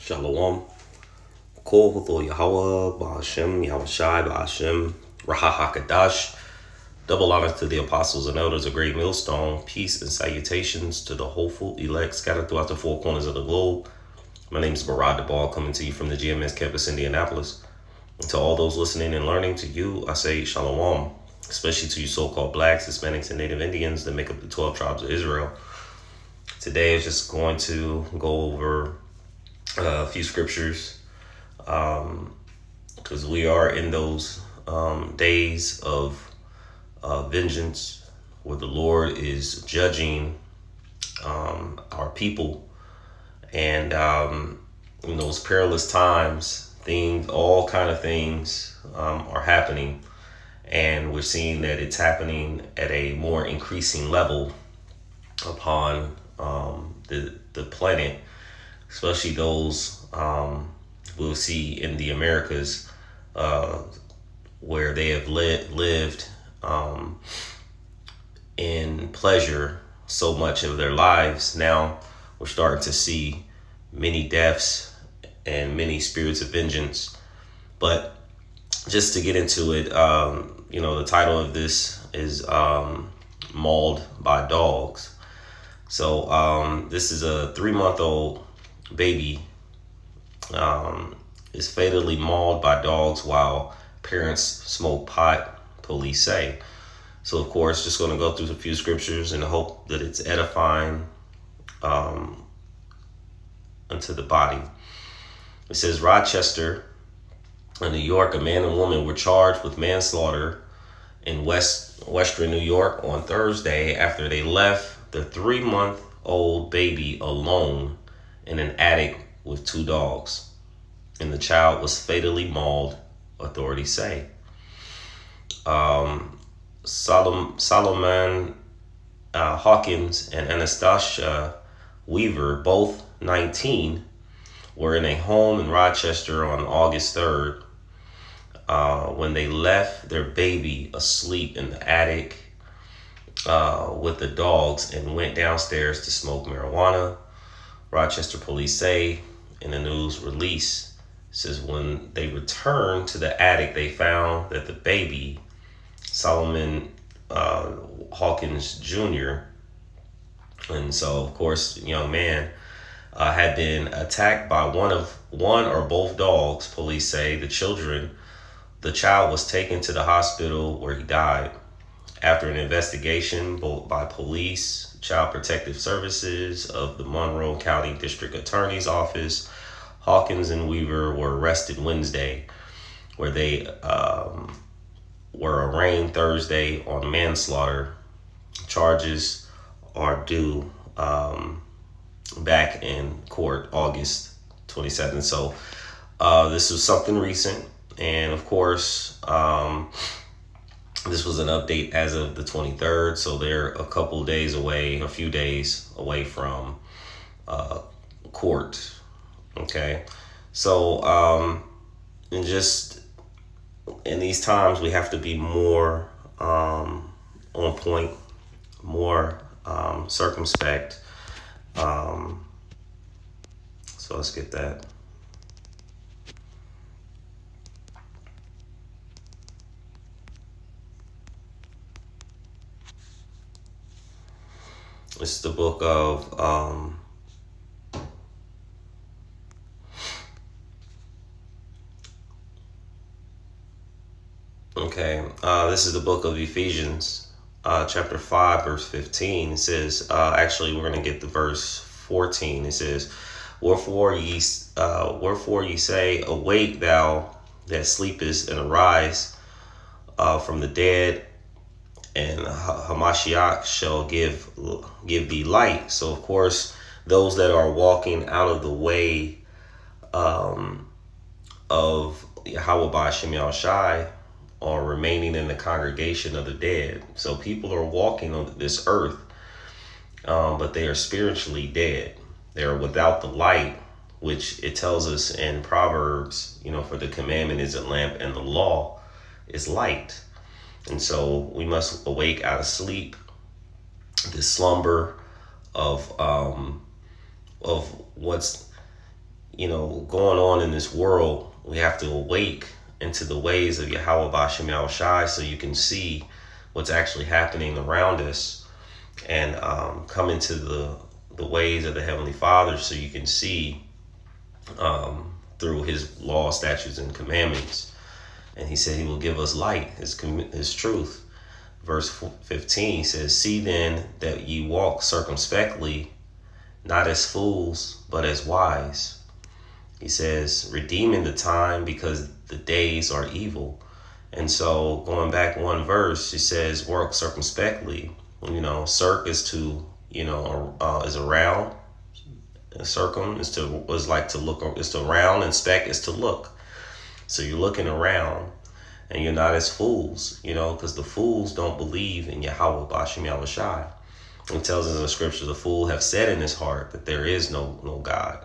Shalom. Kol Huthol Yahweh, Ba'ashem, Yahweh Shai, Ba'ashem, Raha HaKadash. Double honors to the apostles and elders of Great Millstone. Peace and salutations to the hopeful elect scattered throughout the four corners of the globe. My name is Barad Debal, coming to you from the GMS campus, Indianapolis. And to all those listening and learning, to you, I say Shalom, especially to you so-called blacks, Hispanics, and Native Indians that make up the 12 tribes of Israel. Today is just going to go over a few scriptures because we are in those days of vengeance where the Lord is judging our people, and in those perilous times, all kind of things are happening, and we're seeing that it's happening at a more increasing level upon the planet, especially those we'll see in the Americas where they have lived in pleasure so much of their lives. Now we're starting to see many deaths and many spirits of vengeance. But just to get into it, the title of this is Mauled by Dogs. So this is a 3-month-old baby is fatally mauled by dogs while parents smoke pot, police say. So, of course, just going to go through a few scriptures and hope that it's edifying unto the body. It says, Rochester, in New York, a man and woman were charged with manslaughter in western New York on Thursday after they left the 3-month-old baby alone in an attic with 2 dogs, and the child was fatally mauled, authorities say. Solomon Hawkins and Anastasia Weaver, both 19, were in a home in Rochester on August 3rd when they left their baby asleep in the attic with the dogs and went downstairs to smoke marijuana. Rochester police say in a news release, says when they returned to the attic, they found that the baby, Solomon Hawkins Jr., and so of course, young man, had been attacked by one or both dogs. Police say the child was taken to the hospital where he died. After an investigation by police, Child Protective Services of the Monroe County District Attorney's Office, Hawkins and Weaver were arrested Wednesday, where they were arraigned Thursday on manslaughter. Charges are due back in court August 27th. So this was something recent, and of course this was an update as of the 23rd, so they're a few days away from court. Okay, so and just in these times we have to be more on point, more circumspect. So let's get that. It's the book of this is the book of Ephesians, chapter 5, verse 15. It says, actually, we're going to get to verse 14. It says, Wherefore ye say, Awake, thou that sleepest, and arise from the dead, and Hamashiach shall give thee light. So, of course, those that are walking out of the way of Yahweh Ba'ashem Yahweh Shai are remaining in the congregation of the dead. So people are walking on this earth, but they are spiritually dead. They are without the light, which it tells us in Proverbs, for the commandment is a lamp and the law is light. And so we must awake out of sleep, this slumber of what's going on in this world, we have to awake into the ways of Yahweh Bashem Yahushai so you can see what's actually happening around us, and come into the ways of the Heavenly Father so you can see through his law, statutes, and commandments. And he said he will give us light, his truth. Verse 15 says, "See then that ye walk circumspectly, not as fools, but as wise." He says, redeeming the time because the days are evil. And so going back one verse, he says, work circumspectly. Circ is to, is around. Circum is like to look, is to round, and spec is to look. So you're looking around, and you're not as fools, because the fools don't believe in Yahweh Bashem Yahushai. It tells us in the scripture, the fool have said in his heart that there is no God.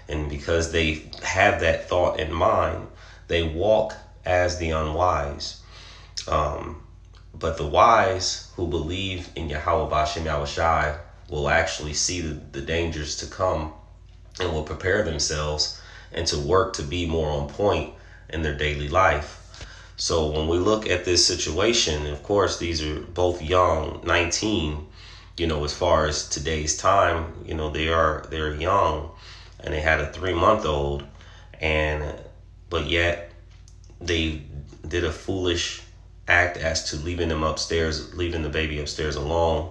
And because they have that thought in mind, they walk as the unwise. But the wise who believe in Yahweh Bashem Yahushai will actually see the dangers to come, and will prepare themselves and to work to be more on point in their daily life. So when we look at this situation, of course, these are both young, 19, as far as today's time, they're young, and they had a 3-month-old, but yet they did a foolish act as to leaving the baby upstairs alone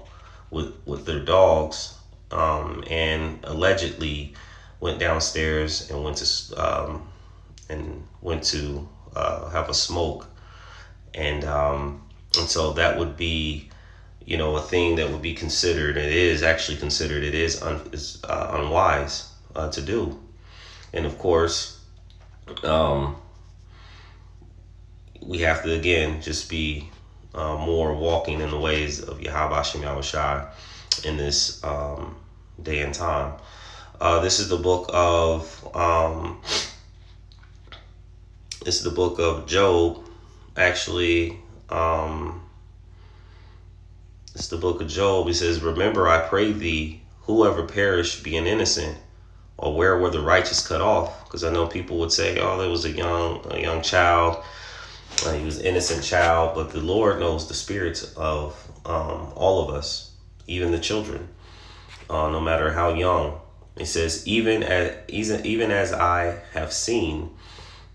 with their dogs, and allegedly went downstairs and went to have a smoke, and so that would be a thing that would be considered. It is actually considered. It is unwise to do, and of course, we have to again just be more walking in the ways of Yahweh Hashem Yahushai in this day and time. This is the book of Job. Actually, it's the book of Job. It says, "Remember, I pray thee, whoever perished being innocent, or where were the righteous cut off?" Because I know people would say, "Oh, there was a young child. He was an innocent child." But the Lord knows the spirits of all of us, even the children, no matter how young. It says, even as I have seen,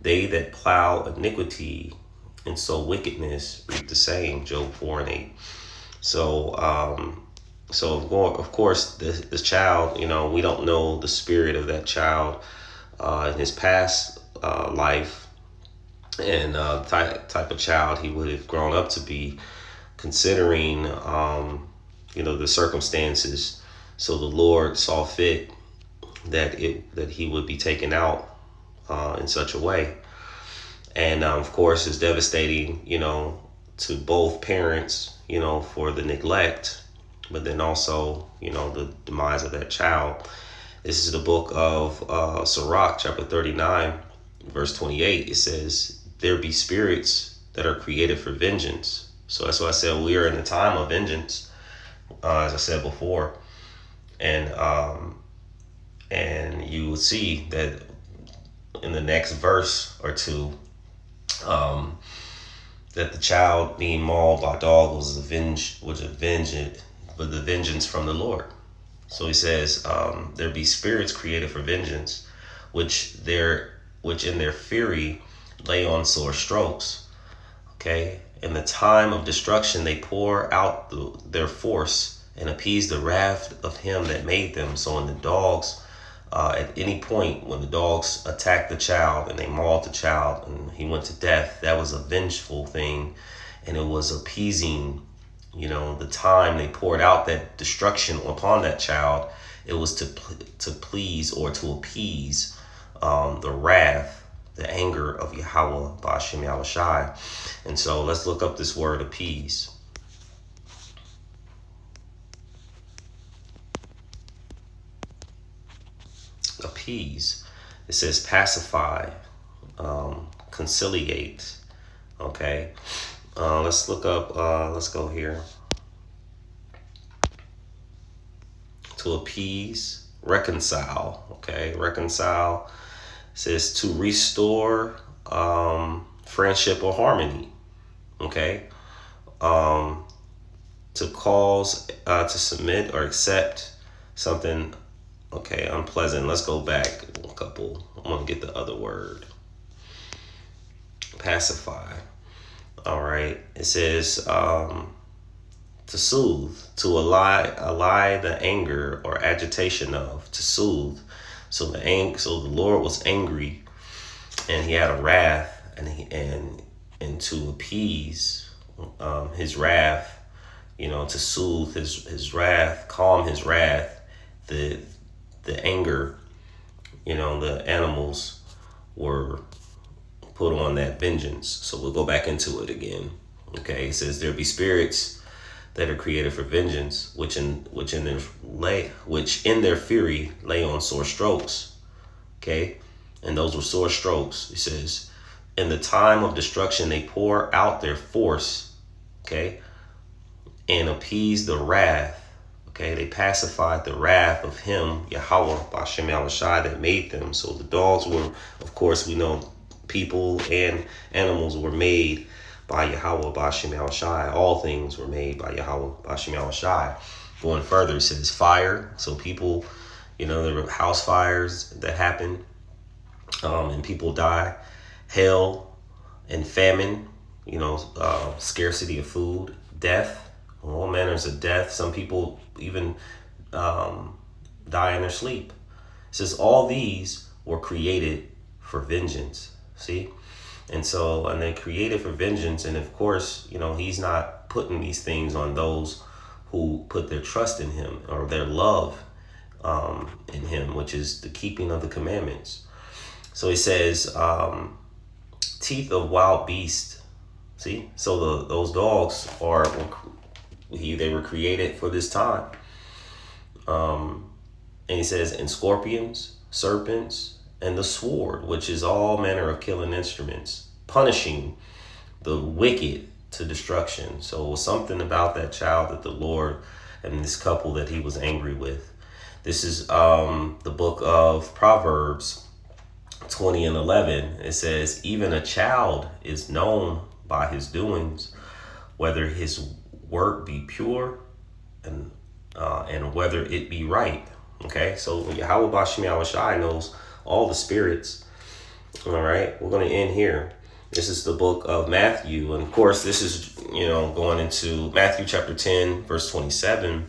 they that plow iniquity and sow wickedness reap the same. Job 4:8. So, of course, this child, we don't know the spirit of that child in his past life, and type of child he would have grown up to be, considering the circumstances. So the Lord saw fit that he would be taken out in such a way, and of course it's devastating to both parents for the neglect, but then also the demise of that child. This is the book of Sirach, chapter 39, verse 28. It says, "There be spirits that are created for vengeance." So that's why I said we are in a time of vengeance, as I said before, and you will see that in the next verse or two, that the child being mauled by dogs was avenged, but the vengeance from the Lord. So he says, there be spirits created for vengeance, which in their fury lay on sore strokes. Okay, in the time of destruction they pour out their force and appease the wrath of him that made them. So when the dogs, at any point when the dogs attacked the child and they mauled the child and he went to death, that was a vengeful thing, and it was appeasing. The time they poured out that destruction upon that child, it was to please or to appease the wrath, the anger of Yahweh Bashem Yahushai. And so let's look up this word appease. Appease. It says pacify, conciliate. Okay. Let's look up, let's go here. To appease, reconcile. Okay, reconcile. says to restore friendship or harmony. Okay. To cause to submit or accept something, okay, unpleasant. Let's go back a couple. I want to get the other word. Pacify. All right. It says to soothe, to allay the anger or agitation of, to soothe. So so the Lord was angry, and he had a wrath, and to appease his wrath, to soothe his wrath, calm his wrath, the anger, the animals were put on that vengeance. So we'll go back into it again. Okay, it says there be spirits that are created for vengeance, which in their fury lay on sore strokes. Okay, and those were sore strokes. It says, in the time of destruction they pour out their force. Okay, and appease the wrath. Okay, they pacified the wrath of him, Yahweh, Bashem Yahushai, that made them. So the dogs were, of course, we know people and animals were made by Yahweh, Bashem Yahushai. All things were made by Yahweh, Bashem Yahushai. Going further, it says fire. So people, there were house fires that happened, and people die. Hail and famine, scarcity of food, death. All manners of death. Some people even die in their sleep. It says all these were created for vengeance. See? And they created for vengeance. And of course, he's not putting these things on those who put their trust in him or their love in him, which is the keeping of the commandments. So he says, teeth of wild beast. See? So those dogs they were created for this time. And he says, and scorpions, serpents, and the sword, which is all manner of killing instruments, punishing the wicked to destruction. So it was something about that child that the Lord and this couple that he was angry with. This is the book of Proverbs 20:11. It says, even a child is known by his doings, whether his work be pure and whether it be right. Okay, so Yahweh Bashem Yahushai knows all the spirits. All right, we're going to end here. This is the book of Matthew, and of course this is going into Matthew chapter 10 verse 27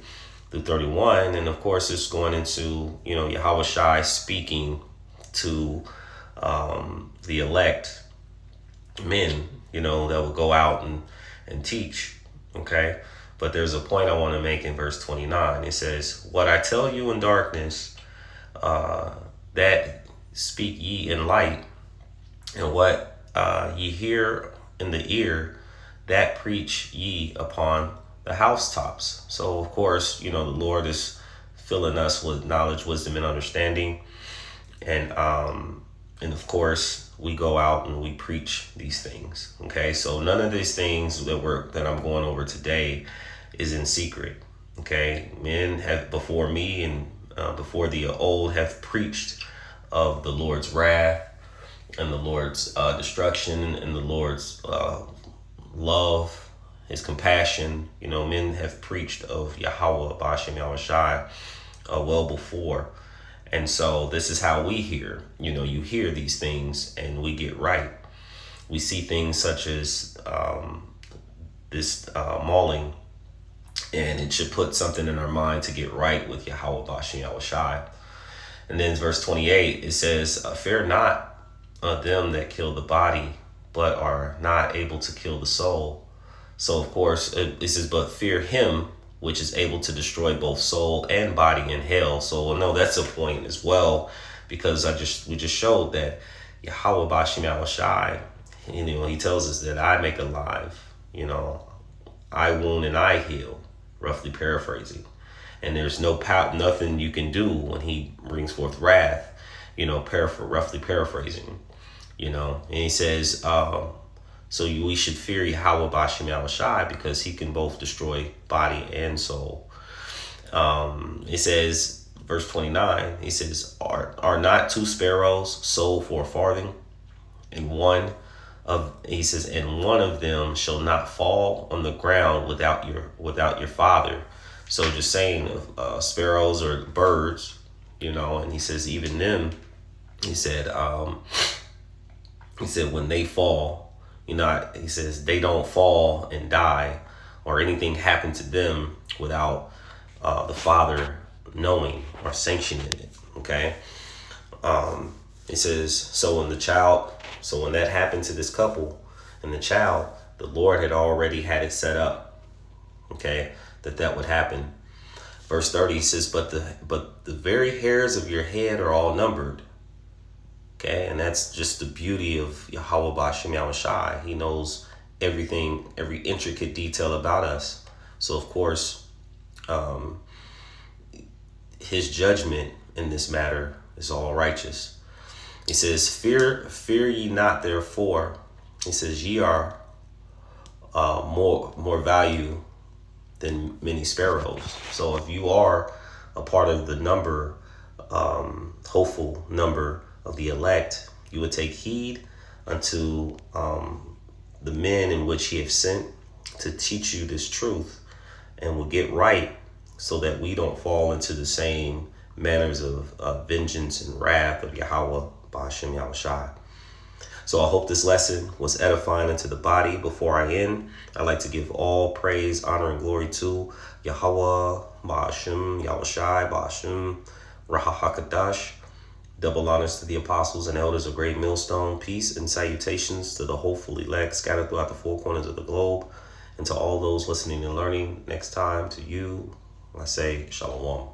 through 31, and of course it's going into Yahweh Shai speaking to the elect men that will go out and teach. Okay, but there's a point I want to make in verse 29. It says, what I tell you in darkness, that speak ye in light, and what ye hear in the ear, that preach ye upon the housetops. So of course, the Lord is filling us with knowledge, wisdom, and understanding, and of course we go out and we preach these things. Okay, so none of these things that I'm going over today is in secret. Okay, men have before me and before the old have preached of the Lord's wrath and the Lord's destruction and the Lord's love, his compassion. Men have preached of Yahweh, Bashem Yahushai, well before. And so this is how we hear. You hear these things and we get right. We see things such as this mauling, and it should put something in our mind to get right with Yahweh Bashem Yahushai. And then verse 28, it says, fear not them that kill the body, but are not able to kill the soul. So of course, it says, but fear him which is able to destroy both soul and body in hell. So no, that's a point as well, because we just showed that Yahweh Bashem Yahushai, he tells us that I make alive, I wound and I heal, roughly paraphrasing. And there's nothing you can do when he brings forth wrath, roughly paraphrasing, and he says, we should fear Yahweh Bashem Yahushai because he can both destroy body and soul. It says, verse 29, he says, are not two sparrows sold for a farthing? And he says, and one of them shall not fall on the ground without your father. So just saying, sparrows or birds, and he says even them, he said when they fall, he says they don't fall and die or anything happen to them without the father knowing or sanctioning it. Okay. It says, so when that happened to this couple and the child, the Lord had already had it set up, okay, that would happen. Verse 30 says, but the very hairs of your head are all numbered. Okay, and that's just the beauty of Yahweh B'Shem Yahushai. He knows everything, every intricate detail about us. So of course, his judgment in this matter is all righteous. He says, fear ye not, therefore. He says, ye are more value than many sparrows. So if you are a part of the number, hopeful number of the elect, you would take heed unto the men in which he have sent to teach you this truth, and will get right, so that we don't fall into the same manners of vengeance and wrath of Yahweh B'Shem Yahushai. So I hope this lesson was edifying unto the body. Before I end, I'd like to give all praise, honor, and glory to Yahweh B'Shem Yahushai B'Shem Raha HaKadosh. Double honors to the apostles and elders of Great Millstone. Peace and salutations to the hopeful elect scattered throughout the four corners of the globe. And to all those listening and learning, next time to you, I say Shalom.